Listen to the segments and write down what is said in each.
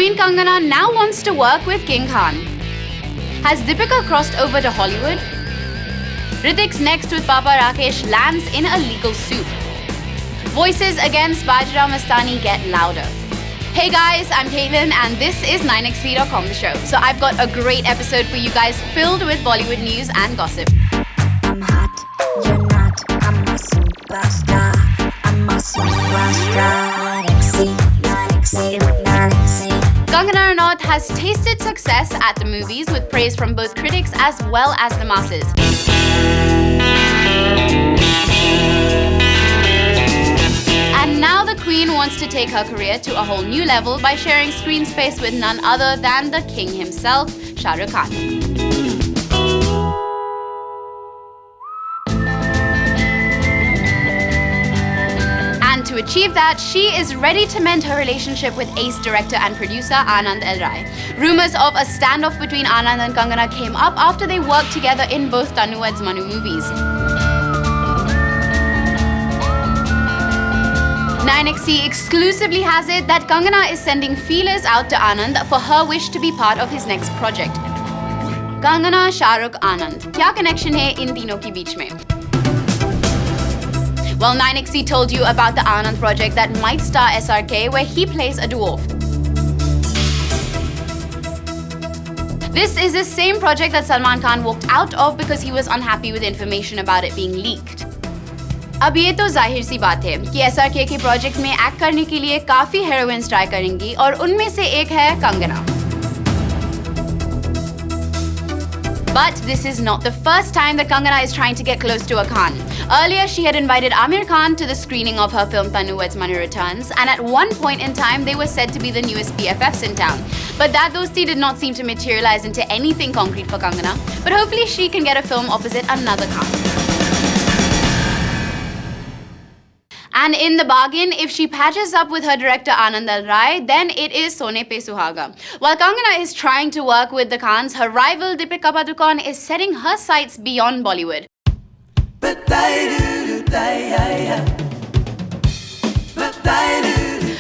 Queen Kangana now wants to work with King Khan. Has Deepika crossed over to Hollywood? Hrithik's next with Papa Rakesh lands in a legal suit. Voices against Bajra Mastani get louder. Hey guys, I'm Caitlin and this is 9XC.com The Show. So I've got a great episode for you guys filled with Bollywood news and gossip. I'm hot, you're not, I'm a superstar. I'm a superstar. 9XC. Kangana Ranaut has tasted success at the movies with praise from both critics as well as the masses. And now the Queen wants to take her career to a whole new level by sharing screen space with none other than the King himself, Shah Rukh Khan. And to achieve that, she is ready to mend her relationship with ace director and producer Anand L. Rai. Rumors of a standoff between Anand and Kangana came up after they worked together in both Tanu Weds Manu movies. 9XC exclusively has it that Kangana is sending feelers out to Anand for her wish to be part of his next project. Kangana, Shah Rukh, Anand. क्या connection है इन तीनों के बीच में? Well, 9XC told you about the Anand project that might star SRK, where he plays a dwarf. This is the same project that Salman Khan walked out of because he was unhappy with information about it being leaked. अब ये तो जाहिर सी बात है कि SRK के project में act करने के लिए काफी हीरोइंस ट्राई करेंगी और उनमें से एक है Kangana. But this is not the first time that Kangana is trying to get close to a Khan. Earlier, she had invited Aamir Khan to the screening of her film Tanu Weds Manu Returns, and at one point in time, they were said to be the newest BFFs in town. But that dosti did not seem to materialize into anything concrete for Kangana. But hopefully, she can get a film opposite another Khan. And in the bargain, if she patches up with her director Anand L. Rai, then it is Sone Pe Suhaga. While Kangana is trying to work with the Khans, her rival Deepika is setting her sights beyond Bollywood.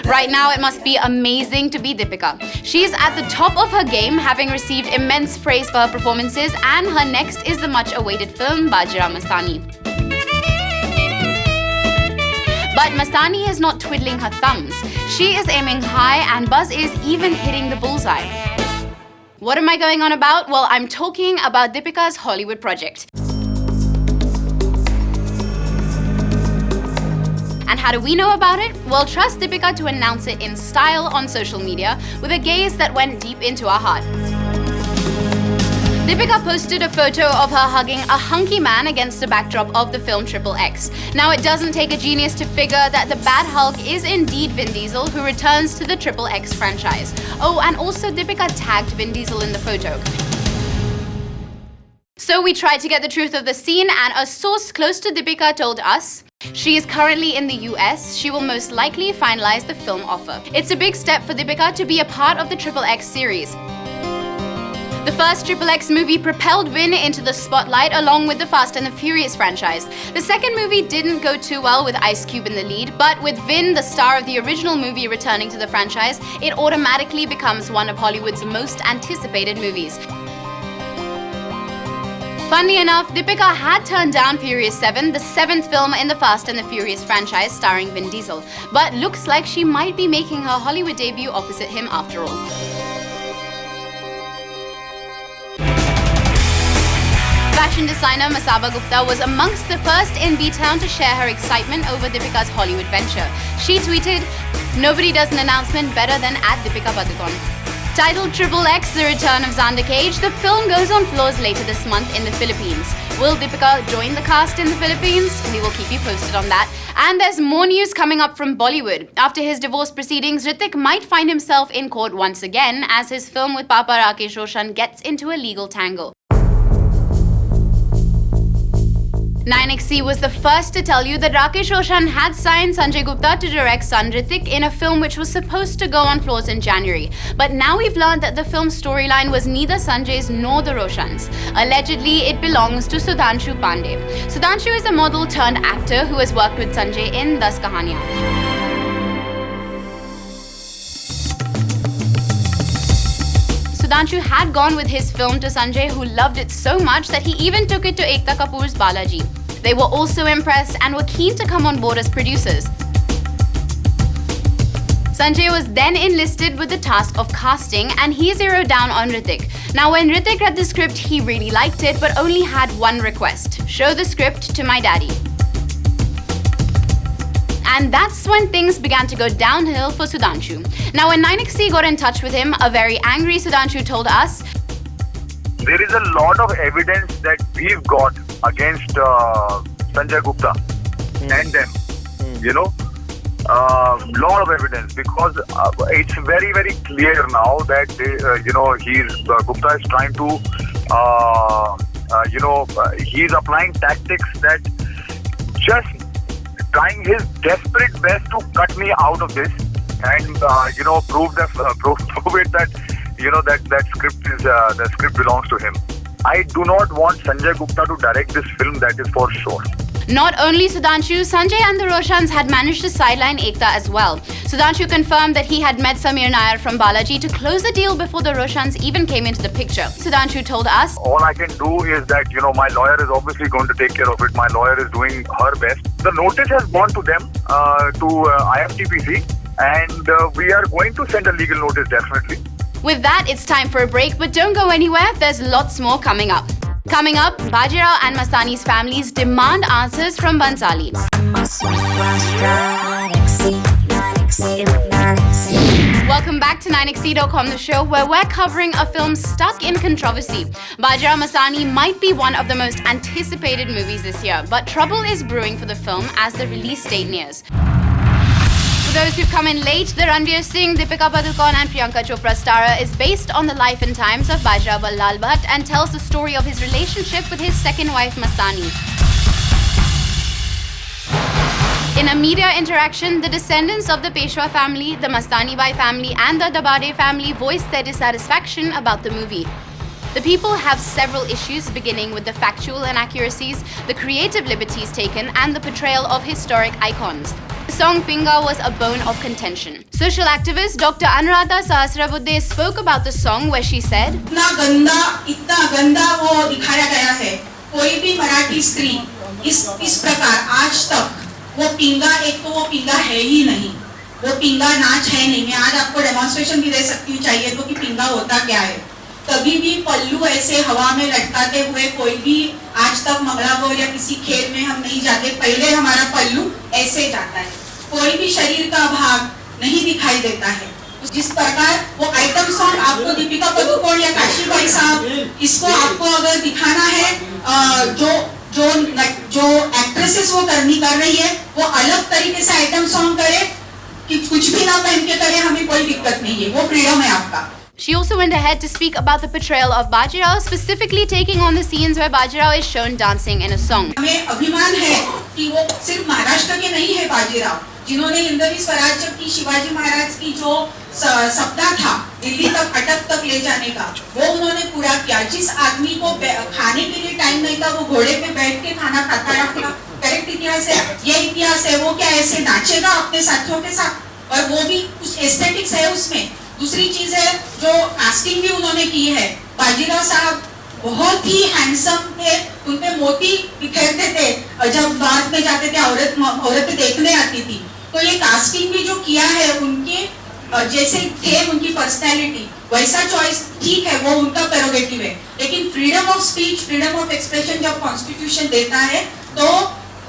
Right now, it must be amazing to be Deepika. She's at the top of her game, having received immense praise for her performances, and her next is the much-awaited film Bajra Mastani. But Mastani is not twiddling her thumbs. She is aiming high and buzz is even hitting the bullseye. What am I going on about? Well, I'm talking about Deepika's Hollywood project. And how do we know about it? Well, trust Deepika to announce it in style on social media with a gaze that went deep into our heart. Deepika posted a photo of her hugging a hunky man against the backdrop of the film XXX. Now, it doesn't take a genius to figure that the bad Hulk is indeed Vin Diesel, who returns to the XXX franchise. Oh, and also Deepika tagged Vin Diesel in the photo. So we tried to get the truth of the scene, and a source close to Deepika told us she is currently in the US. She will most likely finalize the film offer. It's a big step for Deepika to be a part of the XXX series. The first XXX movie propelled Vin into the spotlight along with the Fast and the Furious franchise. The second movie didn't go too well with Ice Cube in the lead, but with Vin, the star of the original movie, returning to the franchise, it automatically becomes one of Hollywood's most anticipated movies. Funnily enough, Deepika had turned down Furious 7, the seventh film in the Fast and the Furious franchise starring Vin Diesel, but looks like she might be making her Hollywood debut opposite him after all. Fashion designer Masaba Gupta was amongst the first in B-Town to share her excitement over Deepika's Hollywood venture. She tweeted, "Nobody does an announcement better than @Deepika Padukone." Titled XXX, The Return of Xander Cage, the film goes on floors later this month in the Philippines. Will Deepika join the cast in the Philippines? We will keep you posted on that. And there's more news coming up from Bollywood. After his divorce proceedings, Hrithik might find himself in court once again as his film with Papa Rakesh Roshan gets into a legal tangle. 9XC was the first to tell you that Rakesh Roshan had signed Sanjay Gupta to direct son Hrithik in a film which was supposed to go on floors in January. But now we've learned that the film's storyline was neither Sanjay's nor the Roshans. Allegedly, it belongs to Sudhanshu Pandey. Sudhanshu is a model turned actor who has worked with Sanjay in 10 Kahaniyan. Sudhanshu had gone with his film to Sanjay, who loved it so much that he even took it to Ekta Kapoor's Balaji. They were also impressed and were keen to come on board as producers. Sanjay was then enlisted with the task of casting, and he zeroed down on Hrithik. Now, when Hrithik read the script, he really liked it, but only had one request: show the script to my daddy. And that's when things began to go downhill for Sudhanshu. Now, when 9XC got in touch with him, a very angry Sudhanshu told us, there is a lot of evidence that we've got against Sanjay Gupta and them, lot of evidence, because it's very, very clear now that Gupta is trying to he's applying tactics that just trying his desperate best to cut me out of this and prove it that that script is the script belongs to him. I do not want Sanjay Gupta to direct this film, that is for sure. Not only Sudhanshu, Sanjay and the Roshans had managed to sideline Ekta as well. Sudhanshu confirmed that he had met Samir Nair from Balaji to close the deal before the Roshans even came into the picture. Sudhanshu told us, all I can do is that, my lawyer is obviously going to take care of it. My lawyer is doing her best. The notice has gone to them, to IMTPC, and we are going to send a legal notice definitely. With that, it's time for a break, but don't go anywhere, there's lots more coming up. Coming up, Bajirao and Mastani's families demand answers from Bansali. Welcome back to 9XC.com, the show where we're covering a film stuck in controversy. Bajirao Mastani might be one of the most anticipated movies this year, but trouble is brewing for the film as the release date nears. For those who've come in late, the Ranveer Singh, Deepika and Priyanka Chopra starrer is based on the life and times of Bajirao Lal Bhatt and tells the story of his relationship with his second wife Mastani. In a media interaction, the descendants of the Peshwa family, the Mastani Bai family and the Dabade family voiced their dissatisfaction about the movie. The people have several issues, beginning with the factual inaccuracies, the creative liberties taken, and the portrayal of historic icons. The song Pinga was a bone of contention. Social activist Dr. Anuradha Sahasrabudde spoke about the song where she said, इतना गंदा वो दिखाया गया है. कोई भी मराठी स्त्री इस प्रकार आज तक वो पिंगा, एक तो वो पिंगा है ही नहीं, वो पिंगा नाच है नहीं. मैं आज आपको डेमोन्स्ट्रेशन भी दे सकती हूँ चाहिए तो कि पिंगा होता क्या है. कभी भी पल्लू ऐसे हवा में लटकाते हुए कोई भी आज तक मंगलागौर या किसी खेल में हम नहीं जाते. पहले हमारा पल्लू ऐसे जाता है, कोई भी शरीर का भाग नहीं दिखाई देता है. जिस प्रकार वो आइटम सॉन्ग आपको दीपिका पादुकोण या काशी भाई साहब, इसको आपको अगर दिखाना है, जो एक्ट्रेसेस वो कर रही है, वो अलग तरीके से आइटम सॉन्ग करे कि कुछ भी ना पहन के करे, हमें कोई दिक्कत नहीं है, वो फ्रीडम है आपका. She also went ahead to speak about the portrayal of Bajirao, specifically taking on the scenes where Bajirao is shown dancing in a song. हमें अभिमान है कि वो सिर्फ महाराष्ट्र के नहीं है बाजीराव, जिन्होंने हिंदवी स्वराज्य की शिवाजी महाराज की जो सपना था दिल्ली तक अटक तक ले जाने का, वो उन्होंने पूरा किया. जिस आदमी को खाने के लिए टाइम नहीं था, वो घोड़े पे बैठ के खाना खाता था. करेक्ट इतिहास है, ये इतिहास है. वो क्या ऐसे नाचेगा अपने साथियों के साथ, और वो भी कुछ एस्थेटिक्स है उसमें. दूसरी चीज है जो कास्टिंग भी उन्होंने की है. बाजीराव साहब बहुत ही हैंडसम थे, उनपे मोती बिखेरते थे, जब बात में जाते थे औरतें देखने आती थी. तो ये कास्टिंग भी जो किया है, उनके जैसे थे उनकी पर्सनैलिटी, वैसा चॉइस ठीक है, वो उनका प्रेरोगेटिव है. लेकिन freedom of speech, freedom of expression जब कॉन्स्टिट्यूशन देता है, तो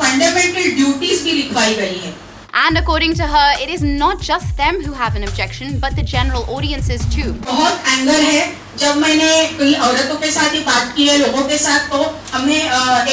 फंडामेंटल ड्यूटीज भी लिखवाई गई है. And according to her, it is not just them who have an objection, but the general audiences too. बहुत एंगर है. जब मैंने कई औरतों के साथ ये बात की है, लोगों के साथ, तो हमने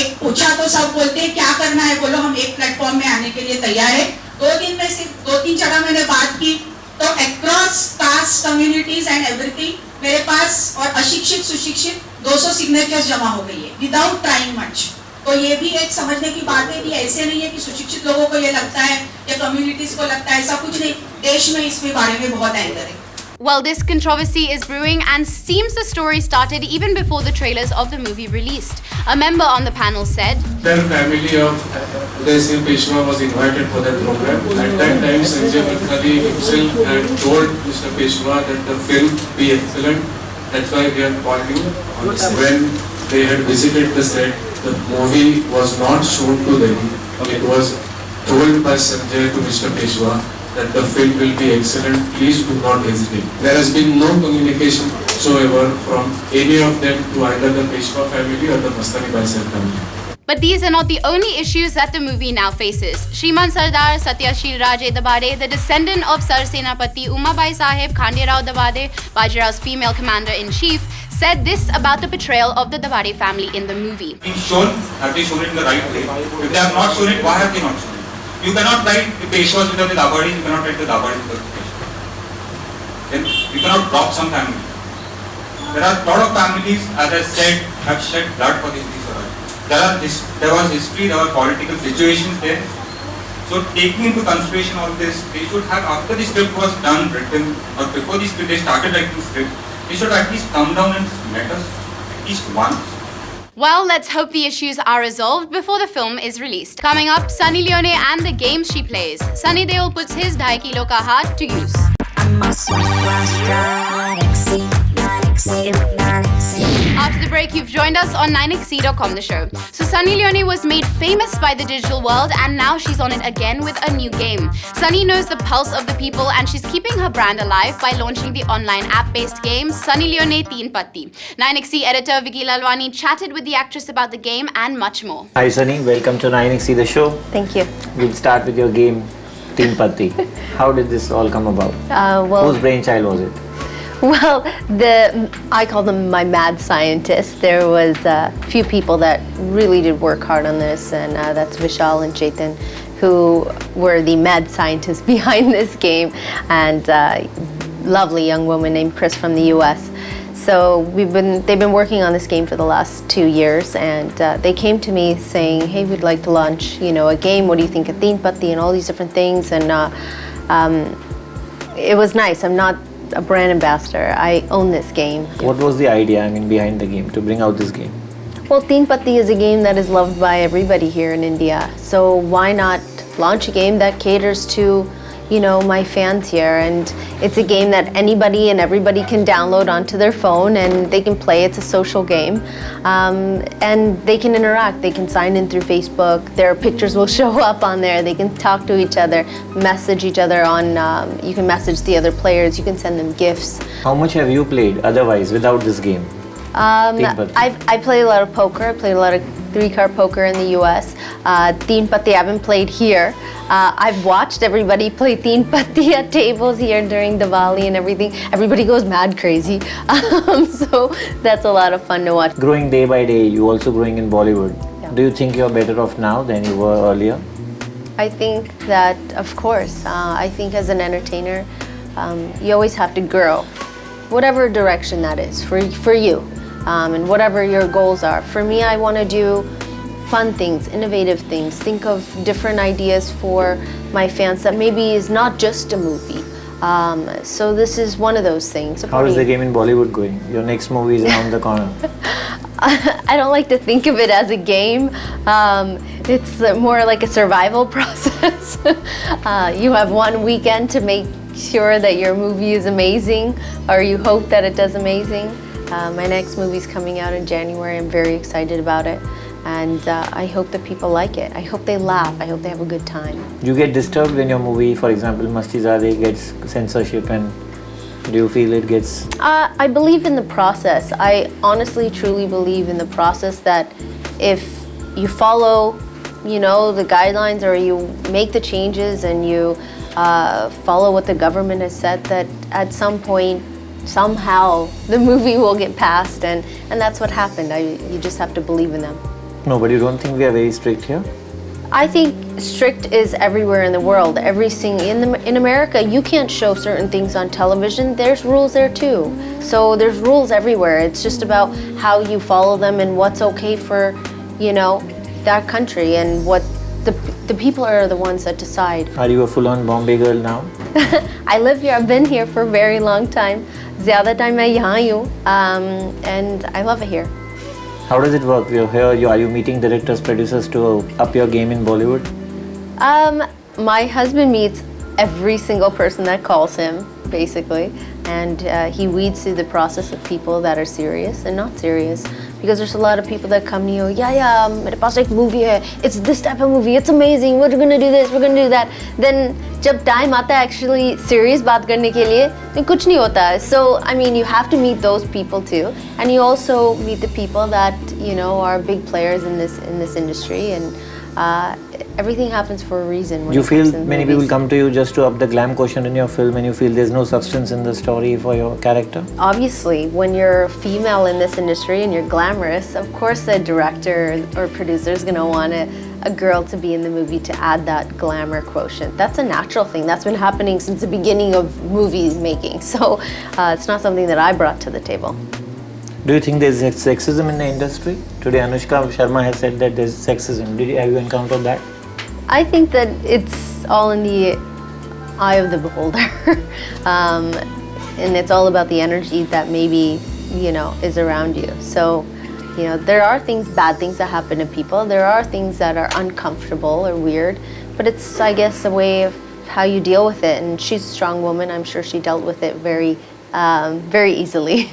एक पूछा तो सब बोलते हैं क्या करना है, बोलो हम एक प्लेटफॉर्म में आने के लिए तैयार है. 2 दिन में सिर्फ 2-3 जगह मैंने बात की, तो across cast communities and everything मेरे पास, और अशिक्षित सुशिक्षित 200 सिग्नेचर्स जमा हो गई है विदाउट ट्राइंग मच. तो ये भी एक समझने की बात है कि ऐसे नहीं है कि सुशिक्षित लोगों को ये लगता है या कम्युनिटीज को लगता है, ऐसा कुछ नहीं. देश में इसके बारे में बहुत एंगर है. Well, this controversy is brewing and seems the story started even before the trailers of the movie released. A member on the panel said, The family of Uday Singh Peshwa was invited for that program. At that time, Sanjay himself had told Mr. Peshwa that the film be excellent That's why we have called you on the set. When they had visited the set, the movie was not shown to them. It was told by Sanjay to Mr. Peshwa that the film will be excellent, please do not hesitate. There has been no communication whatsoever from any of them to either the Peshwa family or the Mastani Baisar family. But these are not the only issues that the movie now faces. Shriman Sardar Satyashil Raje Dabade, the descendant of Sar Senapati Umabai Sahib Khanderao Dabade, Bajirao's female commander-in-chief, said this about the portrayal of the Dabade family in the movie. Have they shown it in the right way? If they have not shown it, why have they not shown it? You cannot write the Peshwas without the Dabadis, you cannot write the Dabadis without the Peshwas. Then you cannot drop some family. There are a lot of families, as I said, have shed blood for this Swaraj. There was history, there were political situations there. So taking into consideration all this, they should have, after the script was done, written, or before the script, they started writing the script, they should at least come down and met us at least once. Well, let's hope the issues are resolved before the film is released. Coming up, Sunny Leone and the games she plays. Sunny Deol puts his 2.5 kilo ka heart to use. After the break, you've joined us on 9xc.com, the show. So Sunny Leone was made famous by the digital world and now she's on it again with a new game. Sunny knows the pulse of the people and she's keeping her brand alive by launching the online app-based game Sunny Leone Teen Patti. 9xc editor Vicky Lalwani chatted with the actress about the game and much more. Hi Sunny, welcome to 9xc the show. Thank you. We'll start with your game, Teen Patti. How did this all come about? Whose brainchild was it? Well, I call them my mad scientists. There was a few people that really did work hard on this, and that's Vishal and Chetan, who were the mad scientists behind this game, and lovely young woman named Chris from the US. So they've been working on this game for the last 2 years, and they came to me saying, "Hey, we'd like to launch, a game. What do you think of Teen Patti and all these different things?" And it was nice. I'm not a brand ambassador. I own this game. What was the idea, behind the game, to bring out this game? Well, Teen Patti is a game that is loved by everybody here in India. So why not launch a game that caters to, my fans here? And it's a game that anybody and everybody can download onto their phone and they can play. It's a social game. And they can interact. They can sign in through Facebook. Their pictures will show up on there. They can talk to each other, message each other on, you can message the other players. You can send them gifts. How much have you played otherwise without this game? I play a lot of poker. I played a lot of 3-card poker in the US. Teen Patti I haven't played here. I've watched everybody play Teen Patti at tables here during Diwali and everything. Everybody goes mad crazy. So that's a lot of fun to watch. Growing day by day, you also growing in Bollywood. Yeah. Do you think you're better off now than you were earlier? I think that, of course, I think as an entertainer, you always have to grow, whatever direction that is for you. And whatever your goals are. For me, I want to do fun things, innovative things, think of different ideas for my fans that maybe is not just a movie. So this is one of those things. How is the game in Bollywood going? Your next movie is around the corner. I don't like to think of it as a game. It's more like a survival process. You have one weekend to make sure that your movie is amazing, or you hope that it does amazing. My next movie's coming out in January. I'm very excited about it, and I hope that people like it. I hope they laugh. I hope they have a good time. You get disturbed when your movie, for example, Mastizade, gets censorship, and do you feel it gets... I believe in the process. I honestly, truly believe in the process that if you follow, the guidelines, or you make the changes and you follow what the government has said, that at some point, somehow the movie will get passed, and that's what happened. You just have to believe in them. No, but you don't think we are very strict here? I think strict is everywhere in the world. In America, you can't show certain things on television. There's rules there too. So there's rules everywhere. It's just about how you follow them and what's okay for, that country, and what the people are the ones that decide. Are you a full-on Bombay girl now? I live here. I've been here for a very long time. Zyada time main yahan hi hu, and I love it here. How does it work? You're here, are you meeting directors, producers to up your game in Bollywood? My husband meets every single person that calls him, basically. And he weeds through the process of people that are serious and not serious. Because there's a lot of people that come to you, yeah, मेरे पास एक movie है, it's this type of movie, it's amazing, we're gonna do this, we're gonna do that. Then जब time आता है actually serious बात करने के लिए, then कुछ नहीं होता है. So I mean, you have to meet those people too, and you also meet the people that are big players in this industry, and everything happens for a reason. You feel many people come to you just to up the glam quotient in your film, and you feel there's no substance in the story for your character? Obviously, when you're female in this industry and you're glamorous, of course the director or producer is going to want a girl to be in the movie to add that glamour quotient. That's a natural thing. That's been happening since the beginning of movie making. So it's not something that I brought to the table. Do you think there's sexism in the industry? Today Anushka Sharma has said that there's sexism. Have you encountered that? I think that it's all in the eye of the beholder. And it's all about the energy that maybe, is around you. So, there are bad things that happen to people. There are things that are uncomfortable or weird, but it's, I guess, a way of how you deal with it. And she's a strong woman. I'm sure she dealt with it very easily.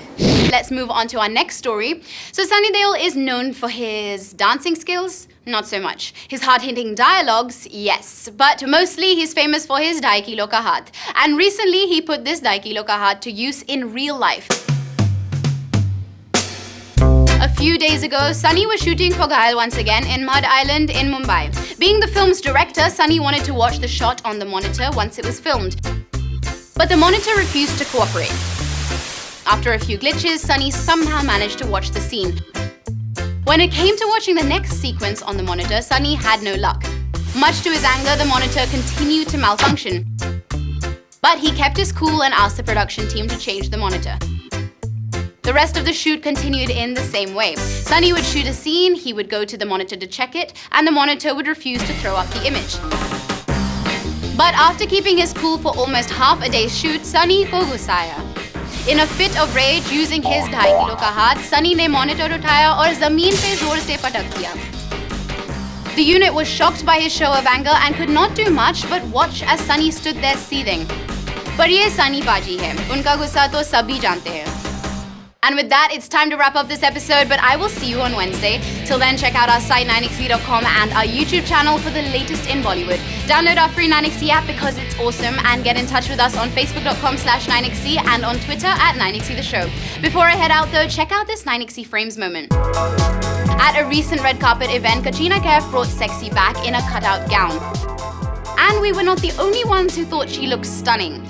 Let's move on to our next story. So Sunny Deol is known for his dancing skills, not so much. His hard-hitting dialogues, yes. But mostly he's famous for his Dai Kilo Ka Haath. And recently he put this Dai Kilo Ka Haath to use in real life. A few days ago, Sunny was shooting for Ghayal once again in Mud Island in Mumbai. Being the film's director, Sunny wanted to watch the shot on the monitor once it was filmed. But the monitor refused to cooperate. After a few glitches, Sunny somehow managed to watch the scene. When it came to watching the next sequence on the monitor, Sunny had no luck. Much to his anger, the monitor continued to malfunction. But he kept his cool and asked the production team to change the monitor. The rest of the shoot continued in the same way. Sunny would shoot a scene, he would go to the monitor to check it, and the monitor would refuse to throw up the image. But after keeping his cool for almost half a day's shoot, Sunny ko gussa aaya. In a fit of rage, using his 2.5 kilo ka haath, Sunny ne monitor uthaya aur zameen pe zor se patak diya. The unit was shocked by his show of anger and could not do much but watch as Sunny stood there seething. Par ye Sunny Baji hai, unka gussa to sabhi jante hain. And with that, it's time to wrap up this episode, but I will see you on Wednesday. Till then, check out our site 9xc.com and our YouTube channel for the latest in Bollywood. Download our free 9xc app because it's awesome, and get in touch with us on facebook.com/9xc and on Twitter @9xc the show. Before I head out though, check out this 9xc Frames moment. At a recent red carpet event, Katrina Kaif brought sexy back in a cutout gown. And we were not the only ones who thought she looked stunning.